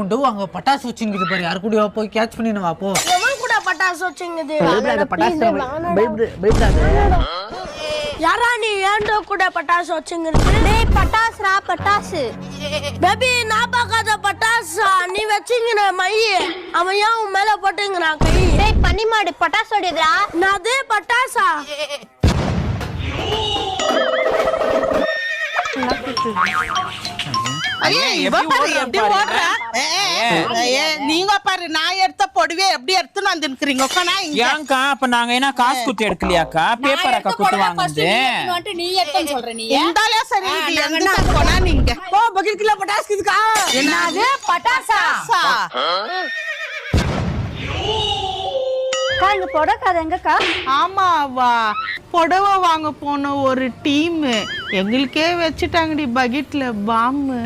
உண்டு அங்க பட்டாசு வச்சுங்குது பாரு. யாரு கூட போய் கேட்ச் பண்ணினு வா போ. எவன் கூட பட்டாசு வச்சுங்குது? பட்டாசு பயப்படாத. யாரா நீ ஏன்டோ கூட பட்டாசு வச்சுங்குது? டேய் பட்டாசுடா பட்டாசு. பேபி நான் பார்க்காத பட்டாசா நீ வச்சுங்கிற மை. அவன் ஏன் உன் மேல போட்டுங்கிறான் கை? டேய் பன்னிமாடு பட்டாசோடதுடா. நான் அதே பட்டாசா? நீங்க பாரு நான் எடுத்த பொடுவே எப்படி எடுத்துன்னு வந்துருக்கீங்க. ஏங்கா அப்ப நாங்க என்ன காசு குத்து எடுக்கலையாக்கா? பேப்பர் அக்கா குத்து வாங்குது. நீ எடுத்தன்னு சொல்ற நீ. இருந்தாலே சரி எந்த போனா நீங்க போ பக்கெட் கிலோ பட்டாசு இதுக்கா. என்னது பட்டாசா? அக்கா இங்க புடக்காத எங்கக்கா? ஆமாவா புடவை வாங்க போன ஒரு டீம் எங்களுக்கே வச்சுட்டாங்கடி பக்கெட்ல பாம்பு.